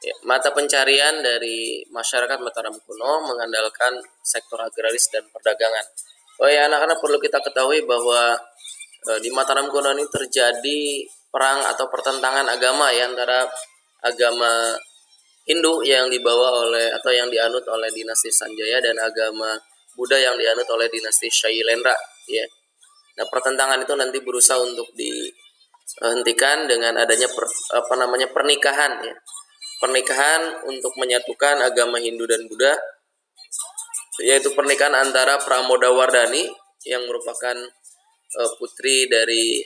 Ya, mata pencarian dari masyarakat Mataram kuno mengandalkan sektor agraris dan perdagangan. Oh ya, anak-anak perlu kita ketahui bahwa di Mataram kuno ini terjadi perang atau pertentangan agama ya antara agama Hindu yang dibawa oleh atau yang dianut oleh dinasti Sanjaya dan agama Buddha yang dianut oleh dinasti Shailendra ya. Nah, pertentangan itu nanti berusaha untuk dihentikan dengan adanya pernikahan ya. Pernikahan untuk menyatukan agama Hindu dan Buddha, yaitu pernikahan antara Pramodawardhani yang merupakan putri dari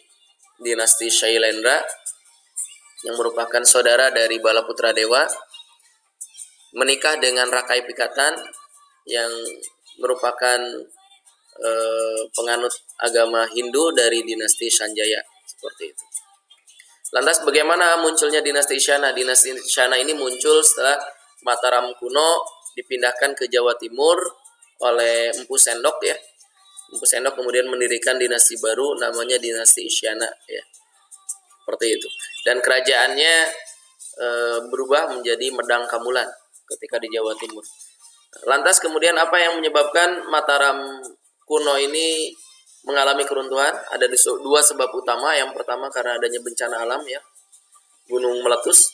dinasti Shailendra yang merupakan saudara dari Balaputra Dewa menikah dengan Rakai Pikatan yang merupakan penganut agama Hindu dari dinasti Sanjaya seperti itu. Lantas bagaimana munculnya dinasti Isyana? Dinasti Isyana ini muncul setelah Mataram kuno dipindahkan ke Jawa Timur oleh Empu Sendok ya. Empu Sendok kemudian mendirikan dinasti baru namanya dinasti Isyana ya. Seperti itu. Dan kerajaannya berubah menjadi Medang Kamulan ketika di Jawa Timur. Lantas kemudian apa yang menyebabkan Mataram kuno ini mengalami keruntuhan? Ada dua sebab utama. Yang pertama karena adanya bencana alam ya, gunung meletus.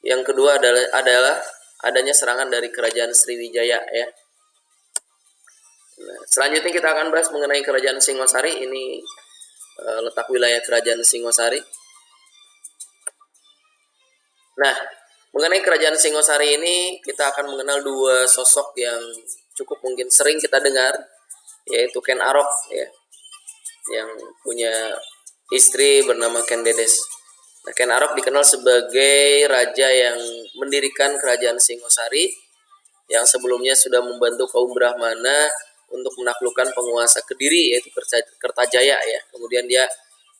Yang kedua adalah adanya serangan dari kerajaan Sriwijaya ya. Nah, selanjutnya kita akan bahas mengenai kerajaan Singosari. Ini letak wilayah kerajaan Singosari. Nah, mengenai kerajaan Singosari ini kita akan mengenal dua sosok yang cukup mungkin sering kita dengar, yaitu Ken Arok ya, yang punya istri bernama Ken Dedes. Nah, Ken Arok dikenal sebagai raja yang mendirikan kerajaan Singosari yang sebelumnya sudah membantu kaum Brahmana untuk menaklukkan penguasa Kediri yaitu Kertajaya ya. Kemudian dia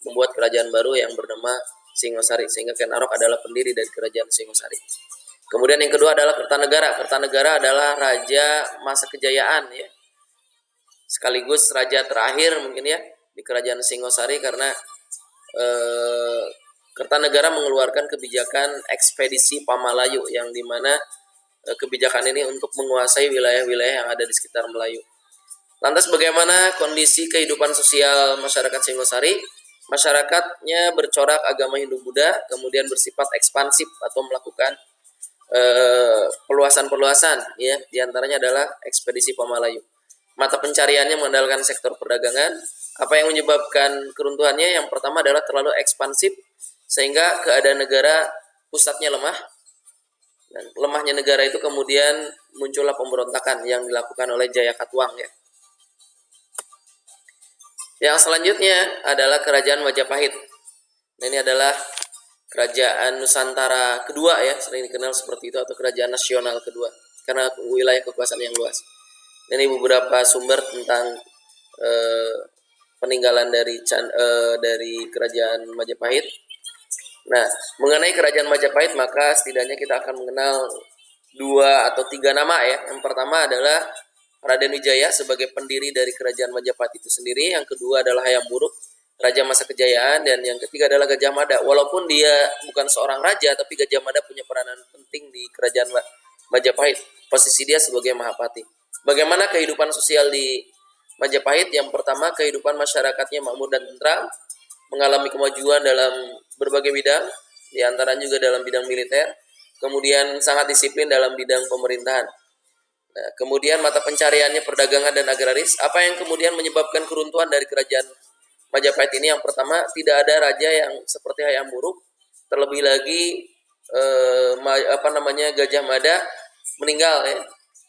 membuat kerajaan baru yang bernama Singosari sehingga Ken Arok adalah pendiri dari kerajaan Singosari. Kemudian yang kedua adalah Kertanegara. Kertanegara adalah raja masa kejayaan ya. Sekaligus raja terakhir mungkin ya di kerajaan Singosari karena Kertanegara mengeluarkan kebijakan ekspedisi Pamalayu yang dimana kebijakan ini untuk menguasai wilayah-wilayah yang ada di sekitar Melayu. Lantas bagaimana kondisi kehidupan sosial masyarakat Singosari? Masyarakatnya bercorak agama Hindu-Buddha, kemudian bersifat ekspansif atau melakukan perluasan-perluasan ya, diantaranya adalah ekspedisi Pamalayu. Mata pencariannya mengandalkan sektor perdagangan. Apa yang menyebabkan keruntuhannya? Yang pertama adalah terlalu ekspansif sehingga keadaan negara pusatnya lemah. Dan lemahnya negara itu kemudian muncullah pemberontakan yang dilakukan oleh Jayakatwang ya. Yang selanjutnya adalah kerajaan Majapahit. Nah, ini adalah kerajaan Nusantara kedua ya, sering dikenal seperti itu, atau kerajaan nasional kedua karena wilayah kekuasaan yang luas. Ini beberapa sumber tentang peninggalan dari kerajaan Majapahit. Nah, mengenai kerajaan Majapahit maka setidaknya kita akan mengenal 2 atau 3 nama ya. Yang pertama adalah Raden Wijaya sebagai pendiri dari kerajaan Majapahit itu sendiri. Yang kedua adalah Hayam Wuruk, raja masa kejayaan. Dan yang ketiga adalah Gajah Mada. Walaupun dia bukan seorang raja, tapi Gajah Mada punya peranan penting di kerajaan Majapahit. Posisi dia sebagai Mahapati. Bagaimana kehidupan sosial di Majapahit? Yang pertama, kehidupan masyarakatnya makmur dan tentram, mengalami kemajuan dalam berbagai bidang, diantaranya juga dalam bidang militer. Kemudian sangat disiplin dalam bidang pemerintahan. Nah, kemudian mata pencariannya perdagangan dan agraris. Apa yang kemudian menyebabkan keruntuhan dari kerajaan Majapahit ini? Yang pertama, tidak ada raja yang seperti Hayam Wuruk. Terlebih lagi Gajah Mada meninggal ya,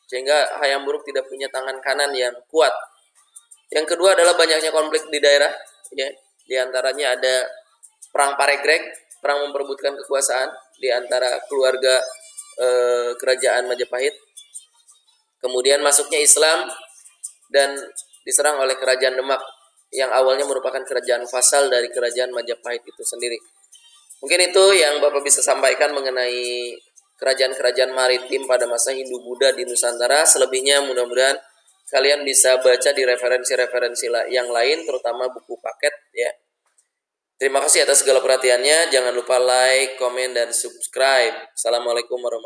sehingga Hayam Wuruk tidak punya tangan kanan yang kuat. Yang kedua adalah banyaknya konflik di daerah ya. Di antaranya ada perang Paregreg, perang memperebutkan kekuasaan di antara keluarga kerajaan Majapahit. Kemudian masuknya Islam dan diserang oleh kerajaan Demak yang awalnya merupakan kerajaan vasal dari kerajaan Majapahit itu sendiri. Mungkin itu yang Bapak bisa sampaikan mengenai kerajaan-kerajaan maritim pada masa Hindu-Buddha di Nusantara. Selebihnya mudah-mudahan kalian bisa baca di referensi-referensi yang lain, terutama buku paket ya. Terima kasih atas segala perhatiannya. Jangan lupa like, komen, dan subscribe. Assalamualaikum warahmatullahi wabarakatuh.